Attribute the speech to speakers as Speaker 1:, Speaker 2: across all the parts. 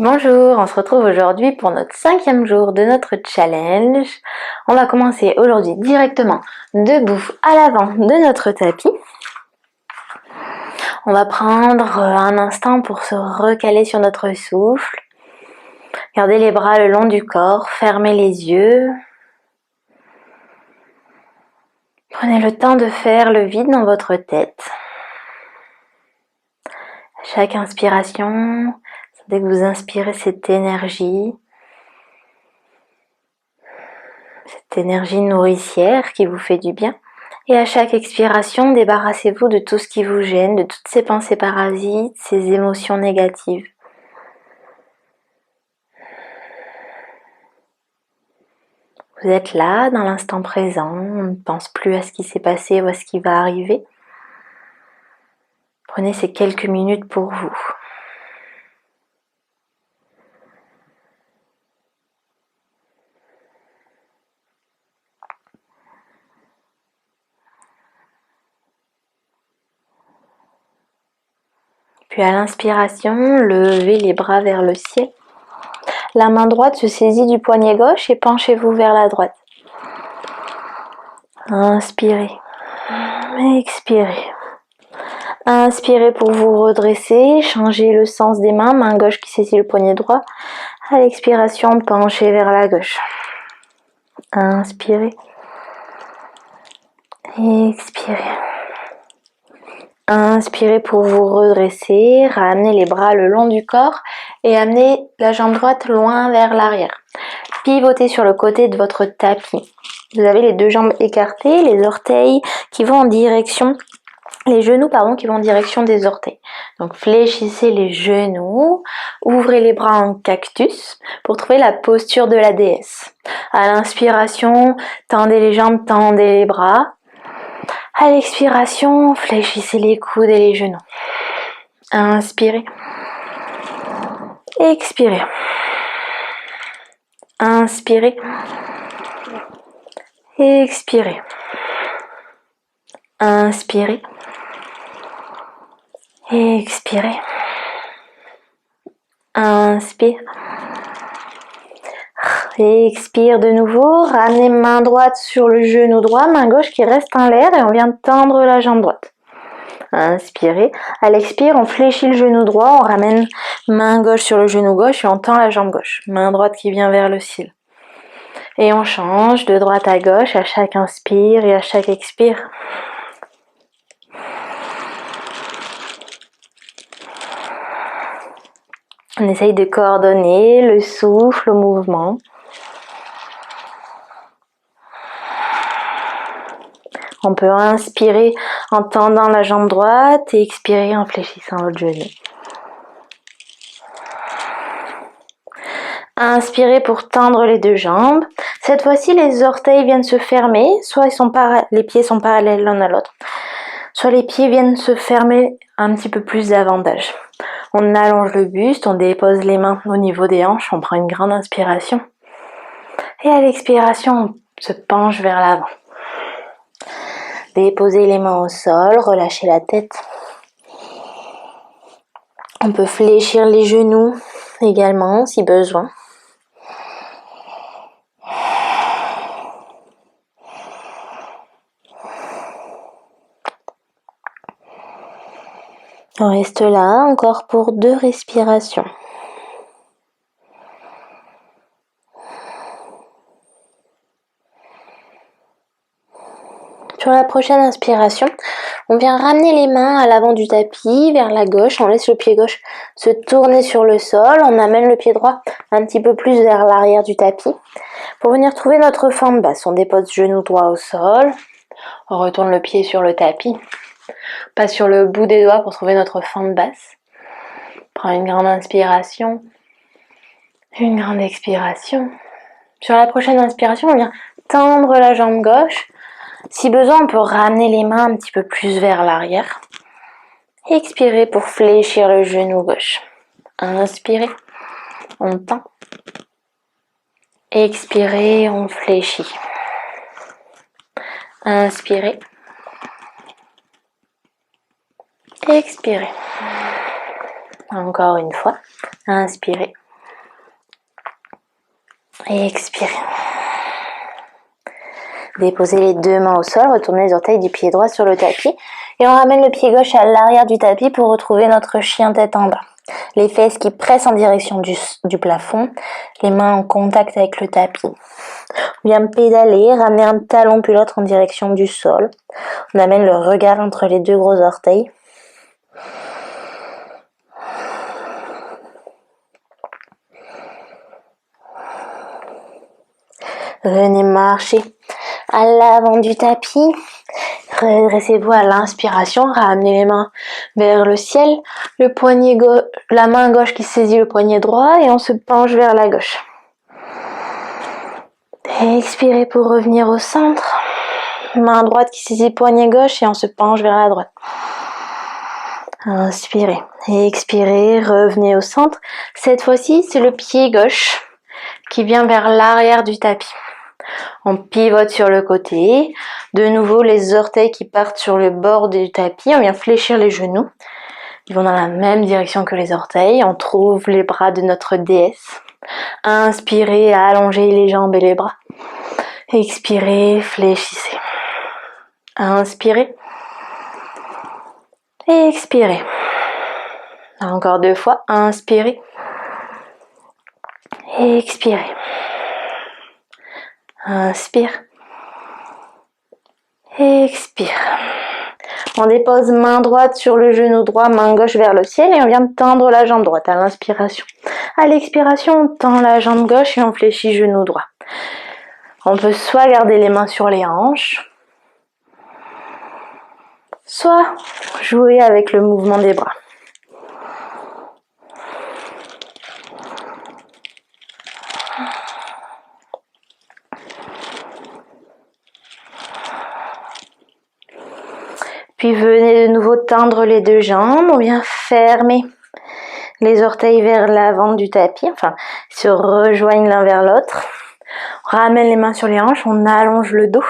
Speaker 1: Bonjour, on se retrouve aujourd'hui pour notre 5e jour de notre challenge. On va commencer aujourd'hui directement debout à l'avant de notre tapis. On va prendre un instant pour se recaler sur notre souffle. Gardez les bras le long du corps, fermez les yeux. Prenez le temps de faire le vide dans votre tête. À chaque inspiration, dès que vous inspirez cette énergie nourricière qui vous fait du bien. Et à chaque expiration, débarrassez-vous de tout ce qui vous gêne, de toutes ces pensées parasites, ces émotions négatives. Vous êtes là, dans l'instant présent, on ne pense plus à ce qui s'est passé ou à ce qui va arriver. Prenez ces quelques minutes pour vous. Puis à l'inspiration, levez les bras vers le ciel. La main droite se saisit du poignet gauche et penchez-vous vers la droite. Inspirez. Expirez. Inspirez pour vous redresser, changez le sens des mains, main gauche qui saisit le poignet droit. À l'expiration, penchez vers la gauche. Inspirez. Expirez. Inspirez pour vous redresser, ramenez les bras le long du corps et amenez la jambe droite loin vers l'arrière. Pivotez sur le côté de votre tapis. Vous avez les deux jambes écartées, les orteils qui vont en direction, les genoux qui vont en direction des orteils. Donc fléchissez les genoux, ouvrez les bras en cactus pour trouver la posture de la déesse. À l'inspiration, tendez les jambes, tendez les bras. À l'expiration, fléchissez les coudes et les genoux. Inspirez. Expirez. Inspirez. Expirez. Inspirez. Expirez. Inspire. Expire de nouveau. Ramenez main droite sur le genou droit, main gauche qui reste en l'air et on vient tendre la jambe droite. Inspirez. À l'expire, on fléchit le genou droit, on ramène main gauche sur le genou gauche et on tend la jambe gauche. Main droite qui vient vers le ciel. Et on change de droite à gauche à chaque inspire et à chaque expire. On essaye de coordonner le souffle au mouvement. On peut inspirer en tendant la jambe droite et expirer en fléchissant l'autre genou. Inspirez pour tendre les deux jambes. Cette fois-ci, les orteils viennent se fermer. Soit les pieds sont parallèles l'un à l'autre, soit les pieds viennent se fermer un petit peu plus davantage. On allonge le buste, on dépose les mains au niveau des hanches, on prend une grande inspiration. Et à l'expiration, on se penche vers l'avant. Déposez les mains au sol, relâchez la tête. On peut fléchir les genoux également si besoin. On reste là encore pour 2 respirations. Sur la prochaine inspiration, on vient ramener les mains à l'avant du tapis, vers la gauche. On laisse le pied gauche se tourner sur le sol. On amène le pied droit un petit peu plus vers l'arrière du tapis. Pour venir trouver notre forme basse, on dépose genou droit au sol. On retourne le pied sur le tapis. On passe sur le bout des doigts pour trouver notre forme basse. On prend une grande inspiration. Une grande expiration. Sur la prochaine inspiration, on vient tendre la jambe gauche. Si besoin, on peut ramener les mains un petit peu plus vers l'arrière. Expirez pour fléchir le genou gauche. Inspirez, on tend. Expirez, on fléchit. Inspirez. Expirez. Encore une fois. Inspirez. Et expirez. Déposez les deux mains au sol, retournez les orteils du pied droit sur le tapis et on ramène le pied gauche à l'arrière du tapis pour retrouver notre chien tête en bas. Les fesses qui pressent en direction du plafond, les mains en contact avec le tapis. On vient pédaler, ramener un talon puis l'autre en direction du sol. On amène le regard entre les deux gros orteils. Venez marcher à l'avant du tapis. Redressez-vous à l'inspiration, ramenez les mains vers le ciel, la main gauche qui saisit le poignet droit et on se penche vers la gauche. Expirez pour revenir au centre. Main droite qui saisit le poignet gauche et on se penche vers la droite. Inspirez et expirez, revenez au centre. Cette fois-ci, c'est le pied gauche qui vient vers l'arrière du tapis. On pivote sur le côté. De nouveau, les orteils qui partent sur le bord du tapis. On vient fléchir les genoux. Ils vont dans la même direction que les orteils. On trouve les bras de notre déesse. Inspirez, allongez les jambes et les bras. Expirez, fléchissez. Inspirez. Et expirez. Encore deux fois. Inspirez. Et expirez. Inspire. Expire. On dépose main droite sur le genou droit, main gauche vers le ciel et on vient tendre la jambe droite à l'inspiration. À l'expiration, on tend la jambe gauche et on fléchit genou droit. On peut soit garder les mains sur les hanches, soit jouer avec le mouvement des bras. Puis venez de nouveau tendre les deux jambes, on vient fermer les orteils vers l'avant du tapis, enfin se rejoignent l'un vers l'autre. On ramène les mains sur les hanches, on allonge le dos.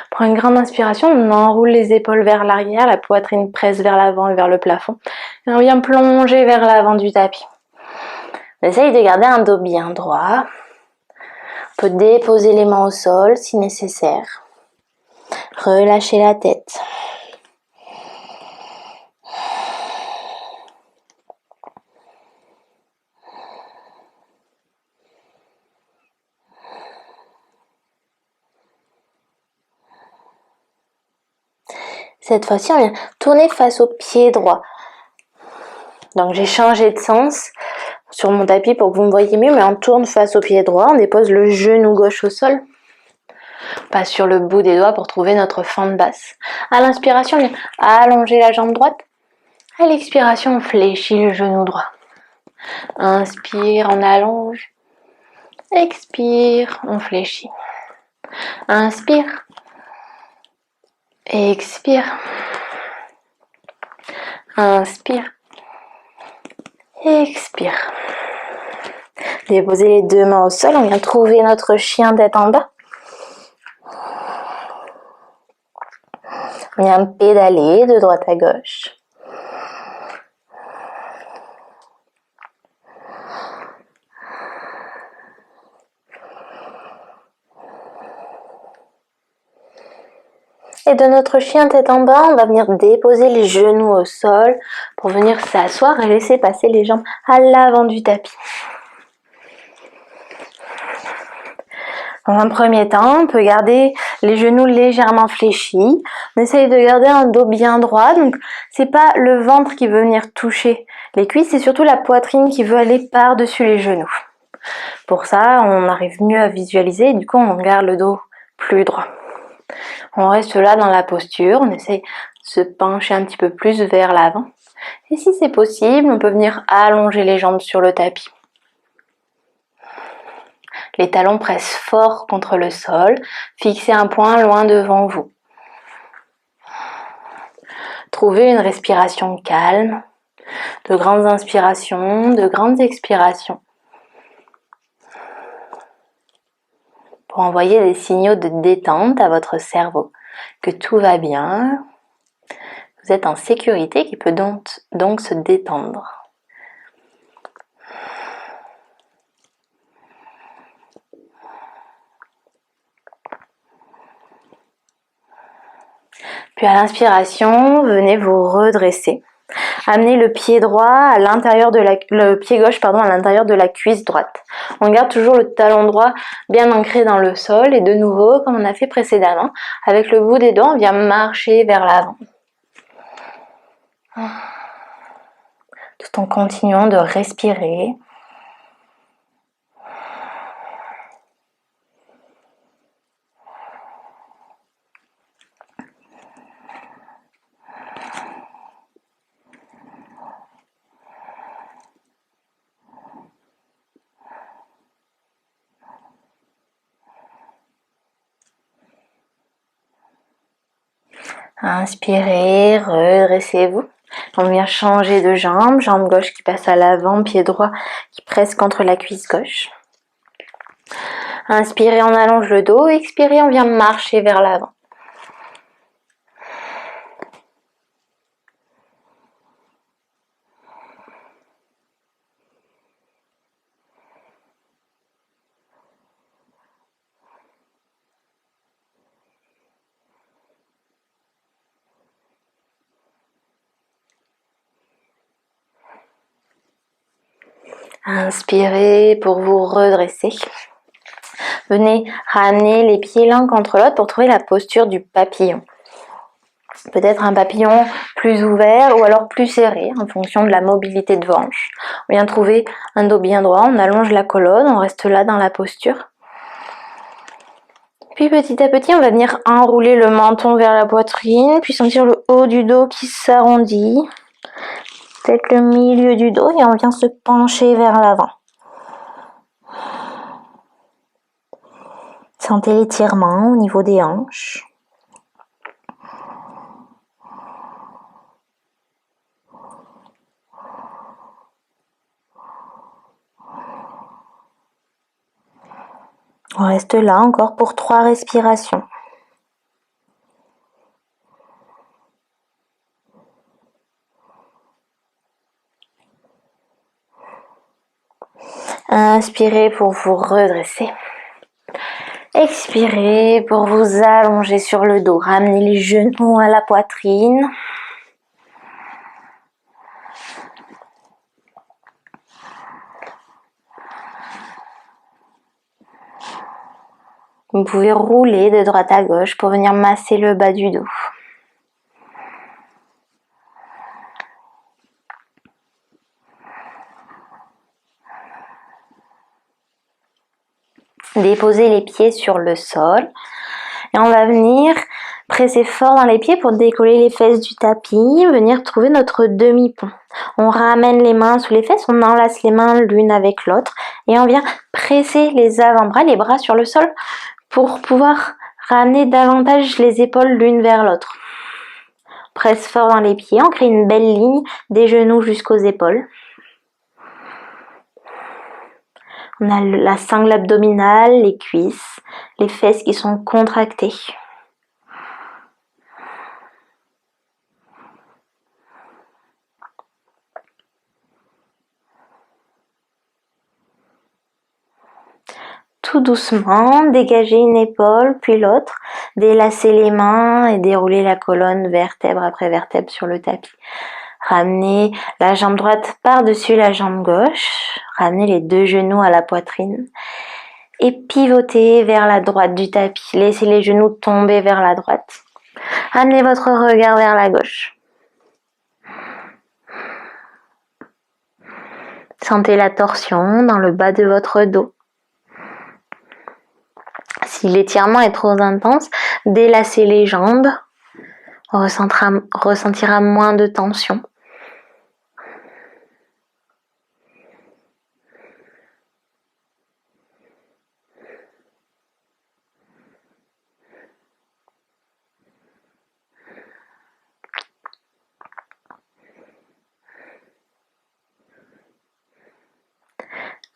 Speaker 1: Prends une grande inspiration, on enroule les épaules vers l'arrière, la poitrine presse vers l'avant et vers le plafond. Et on vient plonger vers l'avant du tapis. On essaye de garder un dos bien droit. On peut déposer les mains au sol si nécessaire. Relâchez la tête. Cette fois-ci, on vient tourner face au pied droit. Donc j'ai changé de sens sur mon tapis pour que vous me voyez mieux, mais on tourne face au pied droit, on dépose le genou gauche au sol. On passe sur le bout des doigts pour trouver notre fente basse. À l'inspiration, on vient allonger la jambe droite. À l'expiration, on fléchit le genou droit. Inspire, on allonge. Expire, on fléchit. Inspire. Expire. Inspire. Expire. Déposez les deux mains au sol, on vient trouver notre chien tête en bas. On vient pédaler de droite à gauche. Et de notre chien tête en bas, on va venir déposer les genoux au sol pour venir s'asseoir et laisser passer les jambes à l'avant du tapis. Dans un premier temps, on peut garder les genoux légèrement fléchis. On essaye de garder un dos bien droit, donc c'est pas le ventre qui veut venir toucher les cuisses, c'est surtout la poitrine qui veut aller par-dessus les genoux. Pour ça, on arrive mieux à visualiser et du coup, on garde le dos plus droit. On reste là dans la posture, on essaye de se pencher un petit peu plus vers l'avant. Et si c'est possible, on peut venir allonger les jambes sur le tapis. Les talons pressent fort contre le sol, fixez un point loin devant vous. Trouvez une respiration calme, de grandes inspirations, de grandes expirations. Pour envoyer des signaux de détente à votre cerveau, que tout va bien, vous êtes en sécurité qui peut donc se détendre. Puis à l'inspiration, venez vous redresser. Amenez le pied droit à l'intérieur de le pied gauche pardon, à l'intérieur de la cuisse droite. On garde toujours le talon droit bien ancré dans le sol et de nouveau, comme on a fait précédemment, avec le bout des doigts, on vient marcher vers l'avant. Tout en continuant de respirer. Inspirez, redressez-vous. On vient changer de jambe, jambe gauche qui passe à l'avant, pied droit qui presse contre la cuisse gauche. Inspirez, on allonge le dos, expirez, on vient marcher vers l'avant. Inspirez pour vous redresser. Venez ramener les pieds l'un contre l'autre pour trouver la posture du papillon. Peut-être un papillon plus ouvert ou alors plus serré en fonction de la mobilité de vos hanches. On vient trouver un dos bien droit, on allonge la colonne, on reste là dans la posture. Puis petit à petit, on va venir enrouler le menton vers la poitrine, puis sentir le haut du dos qui s'arrondit. Peut-être le milieu du dos et on vient se pencher vers l'avant. Sentez l'étirement au niveau des hanches. On reste là encore pour 3 respirations. Inspirez pour vous redresser. Expirez pour vous allonger sur le dos. Ramenez les genoux à la poitrine. Vous pouvez rouler de droite à gauche pour venir masser le bas du dos. Déposez les pieds sur le sol et on va venir presser fort dans les pieds pour décoller les fesses du tapis, venir trouver notre demi-pont. On ramène les mains sous les fesses, on enlace les mains l'une avec l'autre et on vient presser les avant-bras, les bras sur le sol pour pouvoir ramener davantage les épaules l'une vers l'autre. Presse fort dans les pieds, on crée une belle ligne des genoux jusqu'aux épaules. On a la sangle abdominale, les cuisses, les fesses qui sont contractées. Tout doucement, dégagez une épaule puis l'autre, délacez les mains et déroulez la colonne vertèbre après vertèbre sur le tapis. Ramenez la jambe droite par-dessus la jambe gauche, ramenez les 2 genoux à la poitrine et pivotez vers la droite du tapis. Laissez les genoux tomber vers la droite. Amenez votre regard vers la gauche. Sentez la torsion dans le bas de votre dos. Si l'étirement est trop intense, délacez les jambes. On ressentira moins de tension.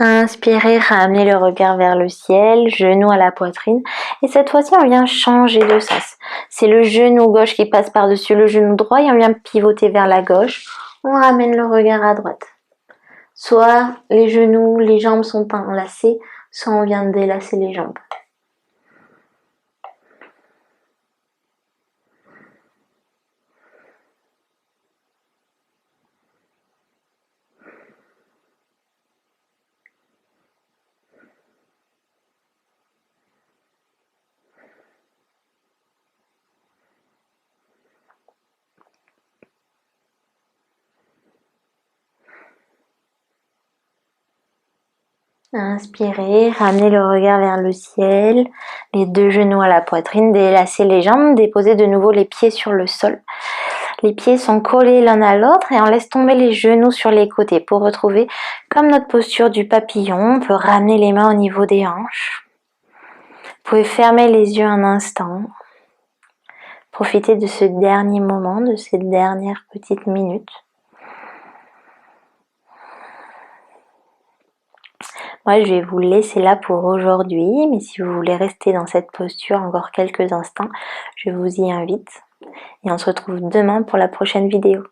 Speaker 1: Inspirez, ramenez le regard vers le ciel, genou à la poitrine. Et cette fois-ci, on vient changer de sens. C'est le genou gauche qui passe par-dessus le genou droit et on vient pivoter vers la gauche. On ramène le regard à droite. Soit les genoux, les jambes sont enlacées, soit on vient délacer les jambes. Inspirez, ramenez le regard vers le ciel, les deux genoux à la poitrine, délassez les jambes, déposez de nouveau les pieds sur le sol. Les pieds sont collés l'un à l'autre et on laisse tomber les genoux sur les côtés pour retrouver comme notre posture du papillon. On peut ramener les mains au niveau des hanches. Vous pouvez fermer les yeux un instant. Profitez de ce dernier moment, de ces dernières petites minutes. Moi, je vais vous laisser là pour aujourd'hui, mais si vous voulez rester dans cette posture encore quelques instants, je vous y invite. Et on se retrouve demain pour la prochaine vidéo.